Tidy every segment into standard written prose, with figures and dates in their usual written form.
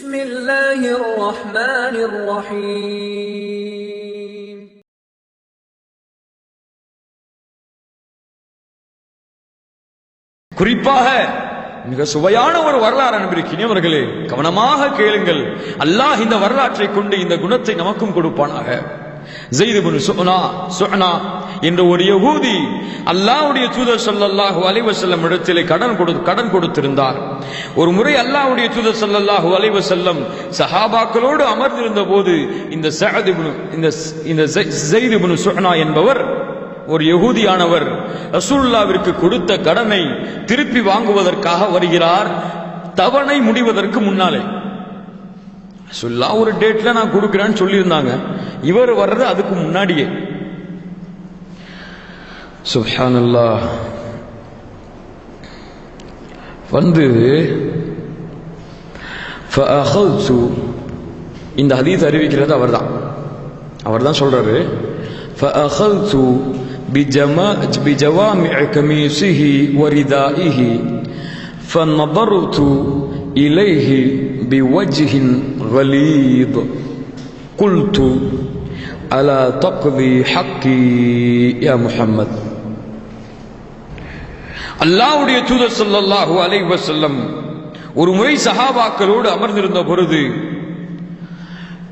بسم الله الرحمن الرحيم குறிப்பாக மிக சுவையான ஒரு வரலாறு அனுப்பியிருக்கிறவர்களே, கவனமாக கேளுங்கள். அல்லாஹ் இந்த வரலாற்றை கொண்டு இந்த குணத்தை நமக்கும் கொடுப்பானாக. ஸைத் இப்னு சுஅனா என்ற ஒரு யகூதி அல்லாஹ்வுடைய தூதர் ஸல்லல்லாஹு அலைஹி வஸல்லம் இடத்திலே கடன் கொடுத்திருந்தார். ஒரு முறை அல்லாஹ்வுடைய தூதர் ஸல்லல்லாஹு அலைஹி வஸல்லம் சஹாபாக்களோடு அமர்ந்திருந்த போது இந்த ஸைத் இப்னு சுஅனா என்பவர் ஒரு யகூதியானவர் ரசூலுல்லாஹ்விற்கு கொடுத்த கடனை திருப்பி வாங்குவதற்காக வருகிறார். தவணை முடிவதற்கு முன்னாலே ரசூலுல்லாஹ் ஒரு டேட்ல நான் கொடுக்கிறேன்னு சொல்லியிருந்தாங்க. இவர் வர்றது அதுக்கு முன்னாடியே. சுப்ஹானல்லாஹ். வந்து ஃபஅഖல்து, இந்த ஹதீஸ் அறிவிக்கிறது அவர்தான் சொல்றாரு. ஃபஅഖல்து بجوامع قميصه وردائه فنظرت إليه بوجه غليظ قلت ألا تقضي حقي يا محمد. அல்லாஹ்வுடைய தூதர் ஸல்லல்லாஹு அலைஹி வஸல்லம் ஒரு முறை சஹாபாக்களோடு அமர்ந்திருந்த பொழுது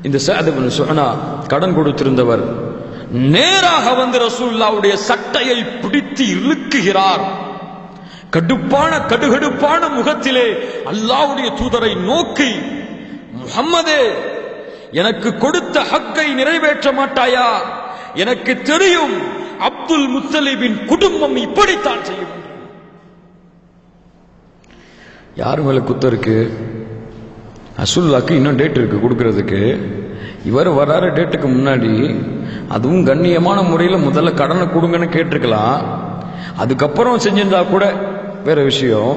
இந்த ஸஅத் இப்னு சுஅனா கடன் கொடுத்திருந்தவர் நேராக வந்து ரசூலுல்லாஹ்வுடைய சட்டையை பிடித்து இழுக்குகிறார். கடுகடுப்பான முகத்திலே அல்லாஹ்வுடைய தூதரை நோக்கி, முஹம்மதே, எனக்கு கொடுத்த ஹக்கை நிறைவேற்ற மாட்டாயா? எனக்கு தெரியும் அப்துல் முத்தலிபின் குடும்பம் இப்படித்தான் செய்யும். யார் மேல குத்தம் இருக்கு? ரசூலுல்லாஹ்க்கு இன்னும் டேட் இருக்கு கொடுக்கிறதுக்கு. இவர் வராற டேட்டுக்கு முன்னாடி அதுவும் கண்ணியமான முறையில் முதல்ல கடனை கொடுங்கன்னு கேட்டிருக்கலாம். அதுக்கப்புறம் செஞ்சிருந்தா கூட வேற விஷயம்.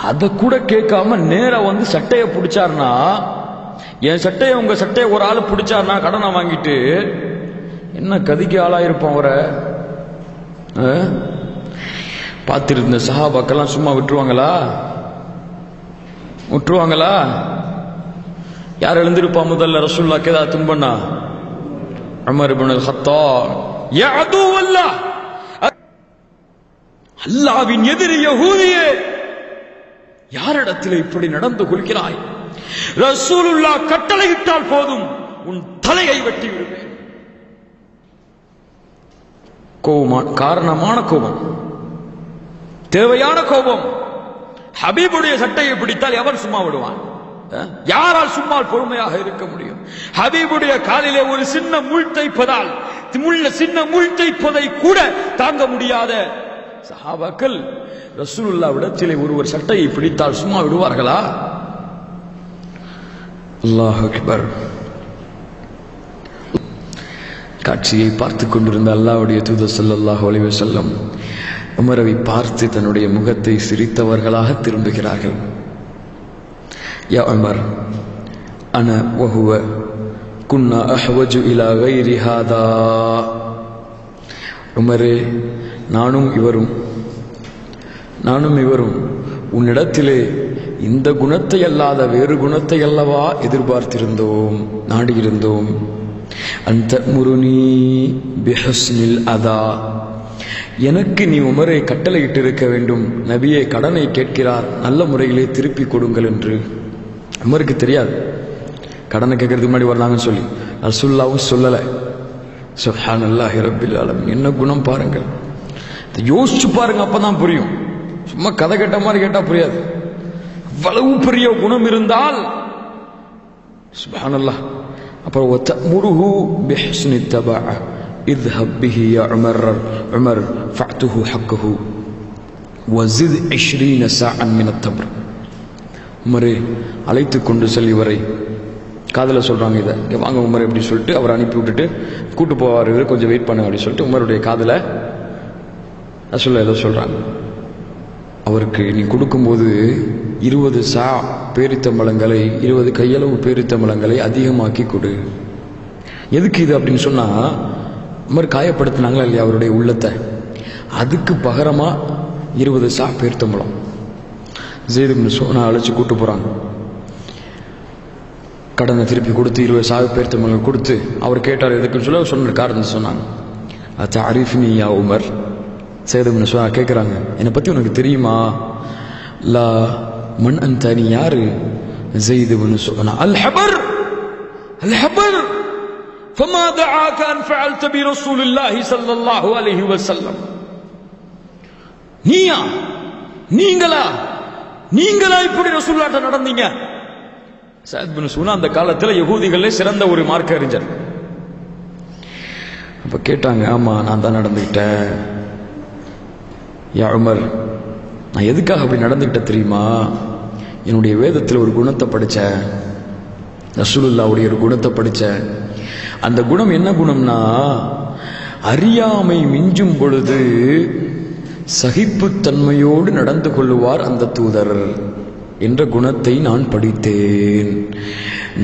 அதை கூட கேட்காம நேரா வந்து சட்டையை பிடிச்சாருன்னா, என் சட்டையை உங்க சட்டையை ஒரு ஆள் பிடிச்சாருன்னா கடனை வாங்கிட்டு என்ன கதிக்கு ஆளாயிருப்போம். அவரை பார்த்திருந்த சஹாபாக்கெல்லாம் சும்மா விட்டுருவாங்களா? யார் எழுந்திருப்பா முதல்ல ரசூலுல்லாஹ்க்கு ஏதாவது துன்பண்ணா? Umar ibn Al-Khattab. யா அதுவல்லாஹ், அல்லாஹ்வின் எதிரி யகூதியே, யாரிடத்தில் இப்படி நடந்து கொள்கிறாய்? ரசூலுல்லாஹ் கட்டளையிட்டால் போதும் உன் தலையை வெட்டி விடுவேன். காரணமான கோபம், தேவையான கோபம். ஹபீபுடைய சட்டையை பிடித்தால் எவர் சும்மா விடுவான்? யாரால் சும்மா பொறுமையாக இருக்க முடியும்? ஹபீபுடைய காலிலே ஒரு சின்ன முள் தைப்பதை கூட தாங்க முடியாத சஹாபாக்கள் ரசூலுல்லாஹ்விடத்திலே ஒருவர் சட்டையை பிடித்தால் சும்மா விடுவார்களா? அல்லாஹ் அக்பர். காட்சியை பார்த்துக் கொண்டிருந்த அல்லாஹ்வுடைய தூதர் ஸல்லல்லாஹு அலைஹி வஸல்லம் உமரை பார்த்து தன்னுடைய முகத்தை சிரித்தவர்களாக திரும்புகிறார்கள். யா உமர், அன வஹுவ குன்னா அஹ்வஜு இலா கைரி ஹாதா. உமரே, நானும் இவரும் உன்னிடத்திலே இந்த குணத்தை அல்லாத வேறு குணத்தை அல்லவா எதிர்பார்த்திருந்தோம், நாடியிருந்தோம். அந்த முருனி பிஹஸ்னில் அதா, எனக்கு நீ உமரை கட்டளையிட்டு இருக்க வேண்டும். நபியே கடனை கேட்கிறார், நல்ல முறையிலே திருப்பி கொடுங்கள் என்று. உமருக்கு தெரியாது கடனை கேட்கறதுக்கு முன்னாடி வர்றாங்கன்னு சொல்லி. ரசூலுல்லாஹ்வும் சொல்லலை. சுப்ஹானல்லாஹி ரப்பில் ஆலமீன். என்ன குணம் பாருங்கள், யோசிச்சு பாருங்க, அப்பதான் புரியும். சும்மா கதை கேட்ட மாதிரி கேட்டா புரியாது. அவ்வளவு பெரிய குணம் இருந்தால் சுப்ஹானல்லாஹ். அப்புறம் வதமுருஹு பிஹஸ்னி தபஅ اذهب به يا عمر فاعته حقه وزد 20 ساعا من التمر. உமரே, அழைத்து கொண்டு செல் இவரை. காதல சொல்றாங்க இதை, வாங்க உமர் எப்படி சொல்லிட்டு அவர் அனுப்பி விட்டுட்டு கூட்டு போவார். கொஞ்சம் வெயிட் பண்ண அப்படின்னு சொல்லிட்டு உமருடைய காதல ஏதோ சொல்றாங்க. அவருக்கு நீ கொடுக்கும்போது 20 சா பேரித்தம்பழங்களை, 20 கையளவு பேரித்தம்பழங்களை அதிகமாக்கி கொடு. எதுக்கு இது அப்படின்னு சொன்னா, உமர் காயப்படுத்தினாங்களா இல்லையா அவருடைய உள்ளத்தை, அதுக்கு பகரமா 20 சா பேரித்தம்பழம். ஸைத் இப்னு சுஅனா அழைச்சி கூட்டு போறாங்க. கடனை திருப்பி கொடுத்து 20 சாவி பேர்த்தவங்களுக்கு கொடுத்து அவர் கேட்டார் எதுக்குன்னு சொல்ல சொன்ன காரணம் சொன்னாங்க. அது அரிஃப்னி யா உமர். சேதம்னு சொன்னா கேட்குறாங்க, என்னை பற்றி உனக்கு தெரியுமா? லா மன் அன்த, நீ யாரு? ஸைதுன்னு சொன்னா அல் ஹபர் அல் ஹபர் ஃபமா தஆக அன் ஃபஅல்த பி ரசூலில்லாஹி ஸல்லல்லாஹு அலைஹி வஸல்லம். நீயா, நீங்களா இப்படி ரசூலுல்லாஹ்ட்ட நடந்தீங்க? ஸைத் பின் சுனா அந்த காலத்தில் யகூதிகளே சிறந்த ஒரு மார்க்க அறிஞர். அப்ப கேட்டாங்க, ஆமா நான் தான் நடந்துக்கிட்டேன். யா உமர், நான் எதுக்காக அப்படி நடந்துக்கிட்ட தெரியுமா? என்னுடைய வேதத்தில் ஒரு குணத்தை படித்தேன், ரசூலுல்லாஹ்வுடைய ஒரு குணத்தை படித்தேன். அந்த குணம் என்ன குணம்னா, அறியாமை மிஞ்சும் பொழுது சகிப்புத்தன்மையோடு நடந்து கொள்ளுவார் அந்த தூதர் என்ற குணத்தை நான் படித்தேன்.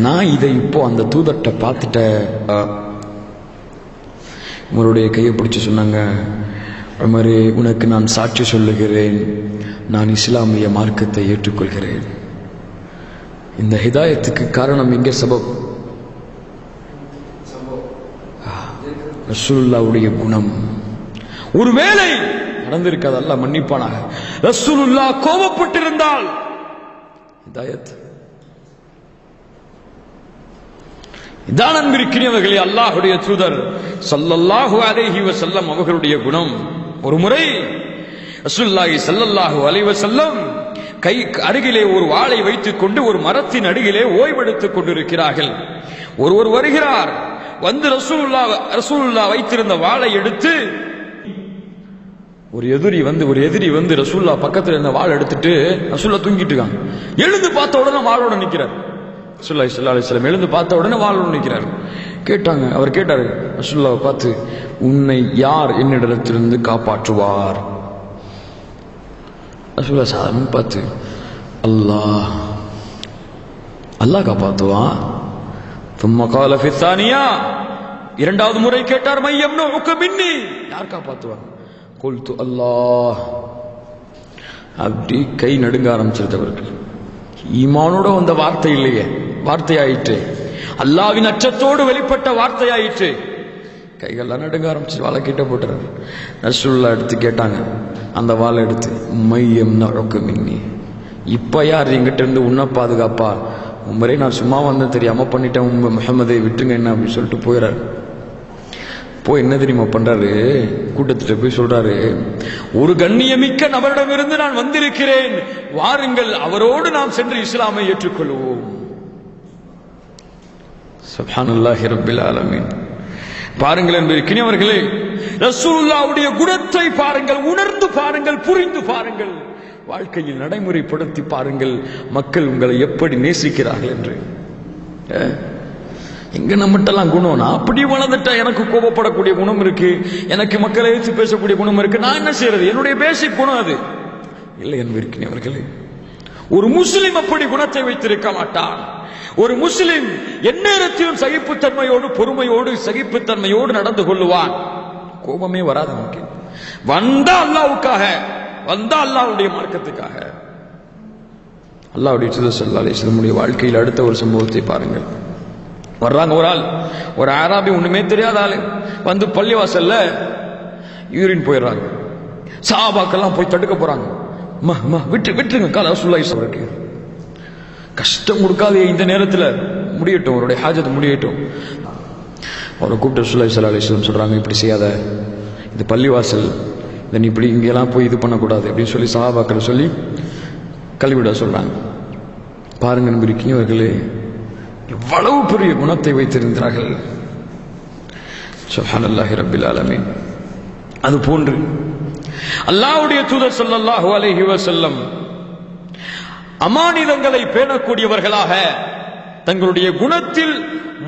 நான் இதை இப்போ அந்த தூதர்கிட்ட பார்த்துட்டேன். உங்களுடைய கையை பிடிச்சி சொன்னாங்க, உமரே உனக்கு நான் சாட்சி சொல்லுகிறேன், நான் இஸ்லாமிய மார்க்கத்தை ஏற்றுக்கொள்கிறேன். இந்த ஹிதாயத்துக்கு காரணம் எங்கே? சபப் ரசூலுல்லாஹ்வுடைய குணம். ஒருவேளை நடந்திருக்காது, அல்லாஹ் மன்னிப்பானாக, ரசூலுல்லாஹ் கோபப்பட்டிருந்தால் ஹிதாயத் இதான். அன்பிற்கினியவர்களே, அல்லாஹ்வுடைய தூதர் ஸல்லல்லாஹு அலைஹி வஸல்லம் அவர்களுடைய குணம். ஒரு முறை ரசூலுல்லாஹி ஸல்லல்லாஹு அலைஹி வஸல்லம் கை அருகிலே ஒரு வாளை வைத்துக் கொண்டு ஒரு மரத்தின் அருகிலே ஓய்வெடுத்துக் கொண்டிருக்கிறார்கள். ஒருவர் வருகிறார், வந்து ரசூலுல்லாஹ் வைத்திருந்த வாளை எடுத்து, ஒரு எதிரி வந்து ரசூலுல்லாஹ் பக்கத்தில் இருந்த வாளை எடுத்துட்டு ரசூலுல்லாஹ் தூங்கிட்டு இருக்காங்க. எழுந்து பார்த்த உடனே வாளோட நிற்கிறார். ரசூலுல்லாஹி ஸல்லல்லாஹு அலைஹி வஸல்லம் எழுந்து பார்த்த உடனே வாளோட நிற்கிறார். கேட்டாங்க, அவர் கேட்டாரு ரசூலுல்லாஹ் பார்த்து, உன்னை யார் என்னிடத்திலிருந்து காப்பாற்றுவார்? ரசூலுல்லாஹ் சாதாரண பார்த்து, அல்லாஹ் காப்பாற்றுவான். ثم قال في الثانية, இரண்டாவது முறை கேட்டார், மை யம்னஉக மின்னி, யார் காப்பாற்றுவாங்க? قلت அல்லாஹ். அப்படி கை நடுங்க ஆரம்பிச்சிருந்தவர்கள். ஈமானோட வந்த வார்த்தை இல்லையே, வார்த்தையாயிற்று, அல்லாஹ்வின் அச்சத்தோடு வெளிப்பட்ட வார்த்தையாயிற்று. கைகள்லாம் நடுங்க ஆரம்பிச்சு வாழை கிட்ட போட்டுறாரு. ரசூலுல்லாஹ் எடுத்து கேட்டாங்க, அந்த வாழை எடுத்து, மை யம்னஉக மின்னி, இப்ப யார் எங்கிட்ட இருந்து உன்னை பாதுகாப்பா? உமரே நான் சும்மா வந்து தெரியாம பண்ணிட்டேன், முஹம்மதை விட்டுருங்க என்ன அப்படின்னு சொல்லிட்டு போயிடாரு. போய் என்ன தெரியுமா பண்றாரு? கூட்டத்திட்ட போய் சொல்றாரு, ஒரு கண்ணியமிக்க நபரிடமிருந்து நான் வந்திருக்கிறேன், வாருங்கள் அவரோடு நாம் சென்று இஸ்லாமை ஏற்றுக்கொள்வோம். சுப்ஹானல்லாஹி ரப்பில் ஆலமீன். பாருங்கள் என்பதற்கினியவர்களே, ரசூலுல்லாஹ்வுடைய குணத்தை பாருங்கள், உணர்ந்து பாருங்கள், புரிந்து பாருங்கள், வாழ்க்கையில் நடைமுறைப்படுத்தி பாருங்கள், மக்கள் உங்களை எப்படி நேசிக்கிறார்கள் என்று. எங்க நம்மட்டெல்லாம் குணம், நான் அப்படி வளர்ந்துட்டேன், எனக்கு கோபப்படக்கூடிய குணம் இருக்கு, எனக்கு மக்களை ஏற்று பேசக்கூடிய குணம் இருக்கு, நான் என்ன செய்யறது? என்னுடைய பேசிக் குணம் அது இல்லை என்பதற்கினியவர்களே. ஒரு முஸ்லிம் அப்படி குணத்தை வைத்திருக்க மாட்டான். ஒரு முஸ்லிம் எந்நேரத்திலும் சகிப்புத்தன்மையோடு, பொறுமையோடு, சகிப்புத்தன்மையோடு நடந்து கொள்ளுவான். கோபமே வராது நமக்கு. வந்தா அல்லாஹ்வுக்காக, வந்தா அல்லாஹ்வுடைய மார்க்கத்துக்காக. அல்லாஹ்வுடைய தூதர் ஸல்லல்லாஹு அலைஹி வஸல்லம் வாழ்க்கையில் அடுத்த ஒரு சம்பவத்தை பாருங்கள். வர்றாங்க ஒரு ஆள், ஒரு ஆராபி, ஒண்ணுமே தெரியாத ஆளு, வந்து பள்ளிவாசல்ல யூரின் போயிடுறாங்க. சஹாபாக்கெல்லாம் போய் தடுக்க போறாங்க. விட்டுருங்க கால ரசூலுல்லாஹி அவருக்கு கஷ்டம் கொடுக்காதே, இந்த நேரத்தில் முடியட்டும், அவருடைய ஹாஜத் முடியட்டும். அவரை கூப்பிட்டு ரசூலுல்லாஹி ஸல்லல்லாஹு அலைஹி வஸல்லம் சொல்றாங்க, இப்படி செய்யாத, இது பள்ளிவாசல், நீ இப்படி இங்கெல்லாம் போய் இது பண்ணக்கூடாது அப்படின்னு சொல்லி சஹாபாக்கள் சொல்லி கழுவிட சொல்றாங்க. பாருங்க நம்பியிருக்கீங்களே, எவ்வளவு பெரிய குணத்தை வைத்திருந்தார்கள். சுப்ஹானல்லாஹி ரப்பில் ஆலமீன். அது போன்று அல்லாஹ்வுடைய தூதர் ஸல்லல்லாஹு அலைஹி வஸல்லம் அமானிதங்களை பேணக்கூடியவர்களாக தங்களுடைய குணத்தில்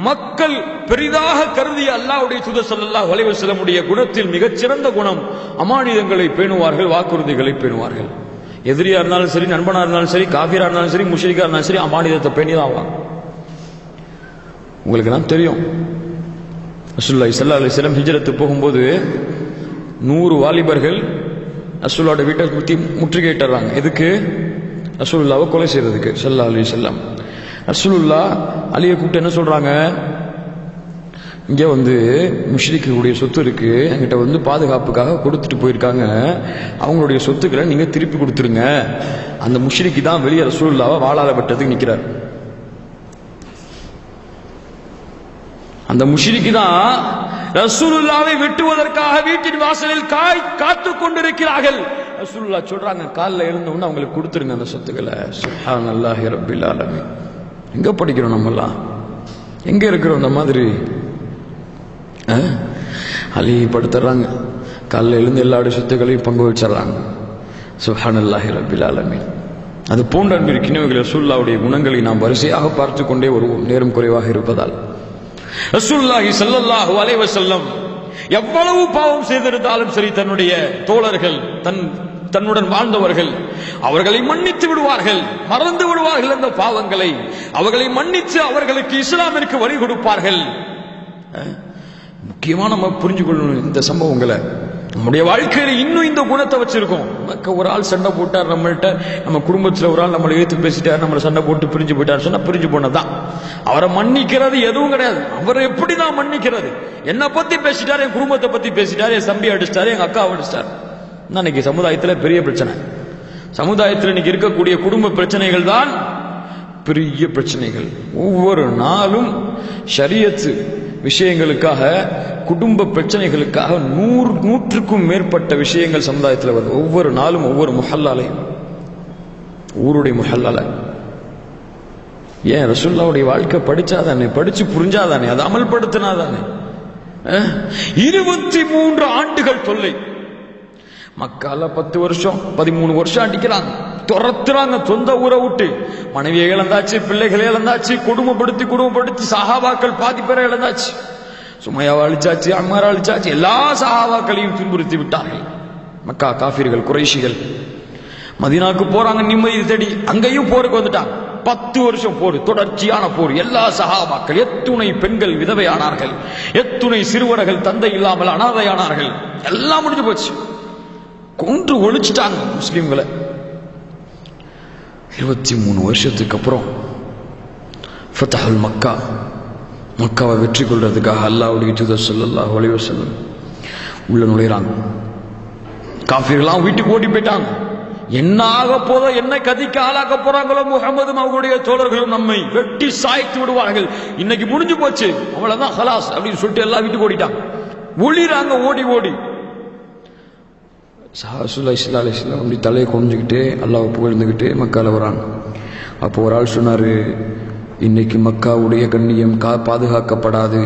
மக்கள் பெரிதாக கருதிய அல்லாஹ்வுடைய தூதர் ஸல்லல்லாஹு அலைஹி வஸல்லம் உடைய குணத்தில் மிகச்சிறந்த குணம் அமானிதங்களை பேணுவார்கள், வாக்குறுதிகளை பேணுவார்கள். எதிரியா இருந்தாலும் சரி, நண்பனா இருந்தாலும் சரி, காஃபிரா இருந்தாலும் சரி, முஷ்ரிக்கா இருந்தாலும் சரி, அமானிதத்தை பேணிதான் ஆவாங்க. உங்களுக்கு தான் தெரியும், ரசூலுல்லாஹி ஸல்லல்லாஹு அலைஹி வஸல்லம் ஹிஜ்ரத்து போகும்போது 100 வாலிபர்கள் ரசூலுல்லாஹ்வுடைய வீட்டை முற்றுகையிட்டுறாங்க. எதுக்கு? ரசூலுல்லாஹ்வை கொலை செய்யறதுக்கு. ஸல்லல்லாஹு அலைஹி வஸல்லம் ரசூலுல்லாஹ் அலியை கூப்பிட்டு என்ன சொல்றாங்க, இங்க முஷ்ரிக்குடைய சொத்து இருக்கு, என்கிட்ட பாதுகாப்புக்காக கொடுத்துட்டு போயிருக்காங்க, அவங்களுடைய சொத்துக்களை நீங்க திருப்பி கொடுத்துருங்க. அந்த முஷ்ரிக்கு தான் வெளியே ரசூலுல்லாஹ்வை வாளால வெட்டதுக்கு நிக்கிறார். அந்த முஷ்ரிக்கு தான் ரசூலுல்லாஹ்வை வெட்டுவதற்காக வீட்டின் வாசலில் காத்து கொண்டிருக்கிறார்கள். ரசூலுல்லாஹ் சொல்றாங்க, காலைல எழுந்த உடனே அவங்களுக்கு கொடுத்துருங்க அந்த சொத்துக்களை. சுப்ஹானல்லாஹி ரப்பில் ஆலமீன். எங்க படிக்கிறோம் நம்மெல்லாம், எங்க இருக்கிறோம் இந்த மாதிரி? அழிப்படுத்துறாங்க, காலைல எழுந்து எல்லாருடைய சொத்துக்களையும் பங்கு வச்சிடறாங்க. சுப்ஹானல்லாஹி ரப்பில் ஆலமீன். அது போன்ற அன்பிற்கினவர்கள் ரசூலுல்லாஹ்வுடைய குணங்களை நாம் வரிசையாக பார்த்து கொண்டே வருவோம், நேரம் குறைவாக இருப்பதால். ரசூலுல்லாஹி ஸல்லல்லாஹு அலைஹி வஸல்லம் எவ்வளவு பாவம் செய்திருந்தாலும் சரி, தன்னுடைய தோழர்கள் தன்னுடன் வாழ்ந்தவர்கள் அவர்களை மன்னித்து விடுவார்கள், மறந்து விடுவார்கள். அந்த பாவங்களை அவர்களை மன்னித்து அவர்களுக்கு இஸ்லாமிற்கு வழி கொடுப்பார்கள். முக்கியமா நம்ம புரிஞ்சு கொள்ளணும் இந்த சம்பவங்களை. நம்முடைய வாழ்க்கையில இன்னும் இந்த குணத்தை வச்சிருக்கோம். ஒரு ஆள் சண்டை போட்டார் நம்மள்கிட்ட, நம்ம குடும்பத்தில் ஒரு ஆள் நம்மளை ஏற்று பேசிட்டார், நம்மளை சண்டை போட்டு பிரிஞ்சு போயிட்டார் சொன்னா பிரிஞ்சு போனதான். அவரை மன்னிக்கிறது எதுவும் கிடையாது. அவரை எப்படிதான் மன்னிக்கிறது? என்னை பத்தி பேசிட்டார், என் குடும்பத்தை பத்தி பேசிட்டார், என் தம்பி அடிச்சிட்டாரு, எங்க அக்கா அடிச்சிட்டார். இன்னைக்கு சமுதாயத்தில் பெரிய பிரச்சனை. சமுதாயத்தில் இன்னைக்கு இருக்கக்கூடிய குடும்ப பிரச்சனைகள் தான் பெரிய பிரச்சனைகள். ஒவ்வொரு நாளும் ஷரியத்து விஷயங்களுக்காக, குடும்ப பிரச்சனைகளுக்காக நூற்றுக்கும் மேற்பட்ட விஷயங்கள் சமுதாயத்தில் வருது. ஒவ்வொரு நாளும் ஒவ்வொரு முஹல்லாலையும், ஊருடைய முஹல்லால. ஏன் ரசூலுல்லாஹ்வுடைய வாழ்க்கை படிச்சாதானே, படிச்சு புரிஞ்சாதானே, அதை அமல்படுத்தினாதானே. 23 ஆண்டுகள் தொல்லை. மக்கால 10 வருஷம் 13 வருஷம் அடிக்கிறாங்க, துரத்துறாங்க, சொந்த ஊரை விட்டு. மனைவியை இழந்தாச்சு, பிள்ளைகளை இழந்தாச்சு, குடும்பப்படுத்தி சஹாபாக்கள் பாதி பேரை இழந்தாச்சு. சுமையாவை அழிச்சாச்சு, அம்மாரை அழிச்சாச்சு, எல்லா சஹாபாக்களையும் துன்புறுத்தி விட்டார்கள் மக்கா காஃபிர்கள், குறைஷிகள். மதீனாவுக்கு போறாங்க நிம்மதி தேடி, அங்கேயும் போருக்கு வந்துட்டாங்க. 10 வருஷம் போர், தொடர்ச்சியான போர். எல்லா சஹாபாக்கள், எத்துணை பெண்கள் விதவையானார்கள், எத்துணை சிறுவர்கள் தந்தை இல்லாமல் அனாதையானார்கள். எல்லாம் முடிஞ்சு போச்சு, கொன்று ஒழிச்சிட்டாங்க முஸ்லிம்களை. 23 வருஷத்துக்கு அப்புறம் ஃபத்ஹுல் மக்கா, மக்காவை வெற்றி கொள்றதுக்காக அல்லாஹ்வுடைய தூதர் ஸல்லல்லாஹு அலைஹி வஸல்லம் உள்ள நுழைறாங்க. காஃபிர்கள்லாம் வீட்டுக்கு ஓடி போயிட்டாங்க. என்ன ஆக போதோ, என்ன கதிக்கு ஆளாக்க போறாங்களோ, முஹம்மதும் அவருடைய தோழர்களும் நம்மை வெட்டி சாய்த்து விடுவார்கள், இன்னைக்கு முடிஞ்சு போச்சு, அவ்வளவுதான் ஹலாஸ் அப்படின்னு சொல்லிட்டு எல்லாம் வீட்டுக்கு ஓடிட்டாங்க. ஒளிறாங்க ஓடி ஓடி. ரசூலுல்லாஹி ஸல்லல்லாஹு அலைஹி வஸல்லம் அப்படி தலையை குனிஞ்சுக்கிட்டே அல்லாஹ்வை புகழ்ந்துக்கிட்டே மக்கால வராங்க. அப்போ ஒரு ஆள் சொன்னாரு, இன்னைக்கு மக்காவுடைய கண்ணியம் பாதுகாக்கப்படாது,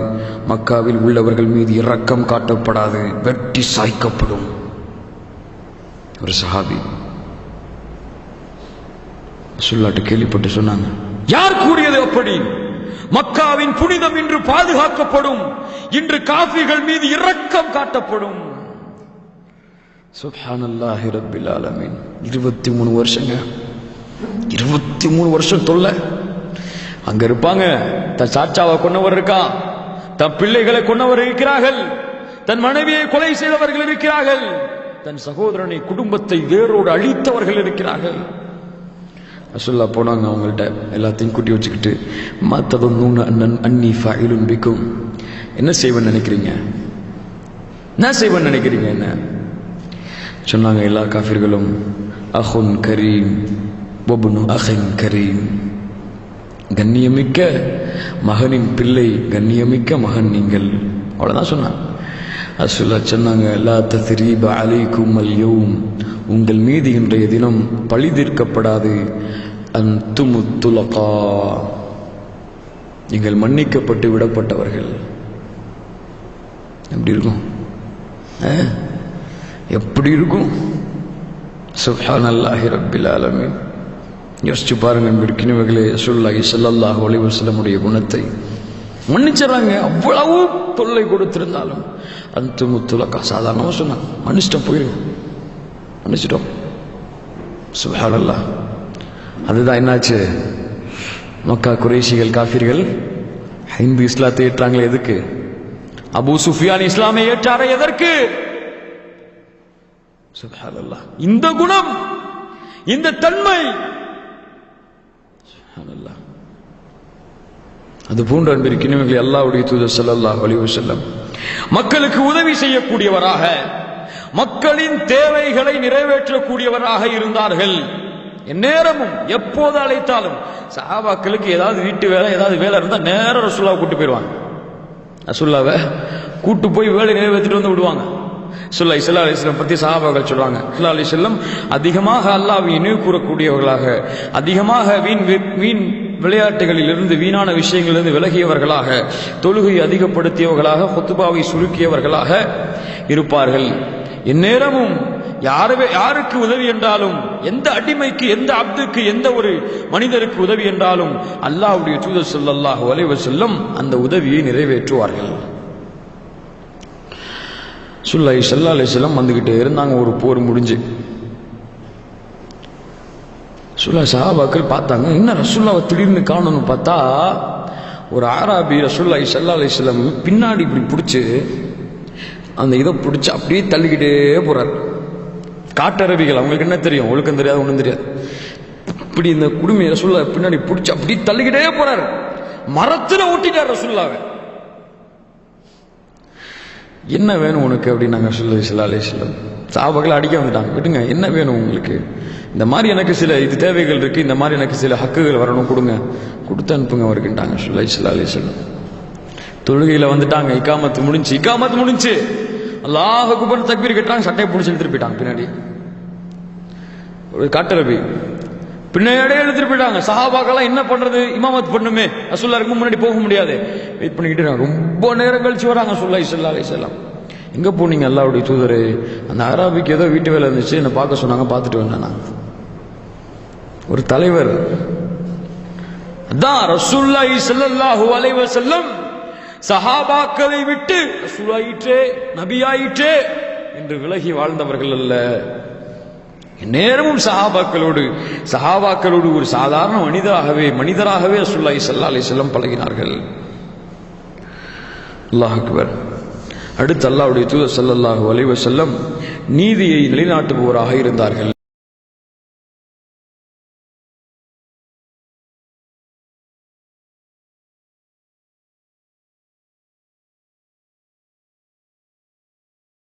மக்காவில் உள்ளவர்கள் மீது இரக்கம் காட்டப்படாது, வெட்டி சாய்க்கப்படும். ஒரு சஹாபி ரசூலுல்லாஹ்ட்ட கேள்விப்பட்டு சொன்னாங்க, யார் கூறியது அப்படி? மக்காவின் புனிதம் இன்று பாதுகாக்கப்படும், இன்று காஃபிர்கள் மீது இரக்கம் காட்டப்படும். சுப்ஹானல்லாஹி ரப்பில் ஆலமீன். 23 வருஷங்க, 23 வருஷம் தொல்லை. அங்க இருப்பாங்க, தன் சாச்சாவை கொன்னவர் இருக்கான், தன் பிள்ளைகளை கொன்னவர் இருக்கிறார்கள், தன் மனைவியை கொலை செய்தவர்கள் இருக்கிறார்கள், தன் சகோதரனை குடும்பத்தை வேரோடு அழித்தவர்கள் இருக்கிறார்கள். ரசூலுல்லாஹ் போனாங்க அவங்கள்ட்ட, எல்லாத்தையும் கூட்டி வச்சுக்கிட்டு, மத்ததுன்னூன அன்னி ஃபஇலுன் பிக்கும், என்ன செய்வேன்னு நினைக்கிறீங்க, என்ன செய்வேன்னு நினைக்கிறீங்க என்ன சொன்னாங்க. எல்லா காஃபிர்களும் அஹுன் கரீம் வப்னு அஹின் கரீம், கண்ணியமிக்க மகனின் பிள்ளை, கண்ணியமிக்க மகன் நீங்கள், அவ்வளவுதான் சொன்னாங்க. ரசூலுல்லாஹ் சொன்னாங்க, லா தத்ரீப அலைக்கும் அல்யௌம், உங்கள் மீது இன்றைய தினம் பழி தீர்க்கப்படாது, அன்துமு துலகா, நீங்கள் மன்னிக்கப்பட்டு விடப்பட்டவர்கள். எப்படி இருக்கும், எப்படி இருக்கும்? சுப்ஹானல்லாஹி ரப்பில் ஆலமீன். யோசிச்சு பாருங்க நண்பர்களே, ரசூலுல்லாஹி ஸல்லல்லாஹு அலைஹி வஸல்லம் உடைய குணத்தை மன்னிச்சிடறாங்க. அவ்வளவு தொல்லை கொடுத்திருந்தாலும் அன்துமு துலகா, சாதாரணமாக சொன்னாங்க, மன்னிச்சிட்டோம், போயிருங்க, மன்னிச்சிட்டோம். சுப்ஹானல்லாஹ். அதுதான் என்னாச்சு, மக்கா குறைஷிகள் காஃபிர்கள் ஹிந்து இஸ்லாத்தை ஏற்றாங்களே, எதுக்கு? அபூ சுஃபியான் இஸ்லாமை ஏற்றாரே, எதற்கு? சுப்ஹானல்லாஹ். இந்த குணம், இந்த தன்மை, சுப்ஹானல்லாஹ். அது போன்ற அன்பிற்கினவர்களை அல்லாஹ்வுடைய தூதர் ஸல்லல்லாஹு அலைஹி வஸல்லம் மக்களுக்கு உதவி செய்யக்கூடியவராக, மக்களின் தேவைகளை நிறைவேற்றக்கூடியவராக இருந்தார்கள். எந்நேரமும் எப்போது அழைத்தாலும் சஹாபாக்களுக்கு ஏதாவது வீட்டு வேலை ஏதாவது வேலை இருந்தால் நேரம் ரசூலுல்லாஹ் கூட்டு போயிடுவாங்க. ரசூலுல்லாஹ்வை கூட்டு போய் வேலை நிறைவேற்றிட்டு வந்து விடுவாங்க. ஸல்லல்லாஹு அலைஹி வஸல்லம் பற்றி சஹாபாக்கள் சொல்றாங்க, ஸல்லல்லாஹு அலைஹி வஸல்லம் அதிகமாக அல்லாஹ்வை நினைவு கூறக்கூடியவர்களாக, அதிகமாக வீண் விளையாட்டுகளிலிருந்து வீணான விஷயங்களிலிருந்து விலகியவர்களாக, தொழுகை அதிகப்படுத்தியவர்களாக, குத்பாவை சுருக்கியவர்களாக இருப்பார்கள். எந்நேரமும் யாருக்கு உதவி என்றாலும், எந்த அடிமைக்கு, எந்த அப்துக்கு, எந்த ஒரு மனிதருக்கு உதவி என்றாலும் அல்லாஹ்வுடைய தூதர் ஸல்லல்லாஹு அலைஹி வஸல்லம் அந்த உதவியை நிறைவேற்றுவார்கள். ஸல்லல்லாஹு அலைஹி வஸல்லம் வந்துகிட்டே இருந்தாங்க. ஒரு போர் முடிஞ்சு சஹாபாக்கள் பார்த்தாங்க, என்ன ரசூலுல்லாஹ் திடீர்னு காணணும்னு பார்த்தா ஒரு ஆராபி ரசூலுல்லாஹி ஸல்லல்லாஹு அலைஹி வஸல்லம் பின்னாடி இப்படி பிடிச்சி அந்த இதை பிடிச்சி அப்படியே தள்ளிக்கிட்டே போறார். காட்டரபிகள், அவங்களுக்கு என்ன தெரியும், ஒழுக்கம் தெரியாது, ஒன்றும் தெரியாது. இப்படி இந்த குடுமையை ரசூலுல்லாஹ் பின்னாடி பிடிச்சி அப்படியே தள்ளிக்கிட்டே போறார். மரத்துல ஓட்டிட்டார் ரசூலுல்லாஹ். என்ன வேணும் உனக்கு அப்படின்னாங்க ஸல்லல்லாஹு அலைஹி வஸல்லம். சஹாபாக்கள் அடிக்க வந்துட்டாங்க, விட்டுங்க, என்ன வேணும் உங்களுக்கு, இந்த மாதிரி எனக்கு சில இது தேவைகள் இருக்கு, இந்த மாதிரி எனக்கு சில ஹக்குகள் வரணும், கொடுங்க, கொடுத்து அனுப்புங்க அவருக்குட்டாங்க ஸல்லல்லாஹு அலைஹி வஸல்லம். தொழுகையில வந்துட்டாங்க, இகாமத்து முடிஞ்சு அல்லாஹ் அக்பர் தக்பீர் கட்டுறாங்க, சட்டையை பிடிச்சி எடுத்துட்டு போயிட்டாங்க. பின்னாடி ஒரு காட்டரபி பின்னாடியே எடுத்துட்டு போயிட்டாங்க. சஹாபாக்கெல்லாம் என்ன பண்றது, இமாமத் பண்ணுமே, ரசூலுல்லாஹ்க்கு முன்னாடி போக முடியாது, வெயிட் பண்ணிக்கிட்டு ரொம்ப நேரம் கழிச்சு வராங்க ஸல்லல்லாஹு அலைஹி வஸல்லம். எங்க போனீங்க அல்லாஹ்வுடைய தூதரே? அந்த அராபிக்கு ஏதோ வீட்டு வேலை இருந்துச்சு, என்னை பார்க்க சொன்னாங்க, பார்த்துட்டு வந்தேன். ஒரு தலைவர் அதான் ரசூலுல்லாஹி ஸல்லல்லாஹு அலைஹி வஸல்லம் சஹாபாக்களை விட்டு ரசூலாயிற்றே, நபியாயிற்றே என்று விலகி வாழ்ந்தவர்கள் அல்ல. நேரமும் சஹாபாக்களோடு ஒரு சாதாரண மனிதராகவே ரசூலுல்லாஹி ஸல்லல்லாஹு அலைஹி வஸல்லம் பழகினார்கள். அல்லாஹ் அக்பர். அடுத்து அல்லாஹ்வுடைய தூதர் ஸல்லல்லாஹு அலைஹி வஸல்லம் நீதியை நிலைநாட்டுபவராக இருந்தார்கள்.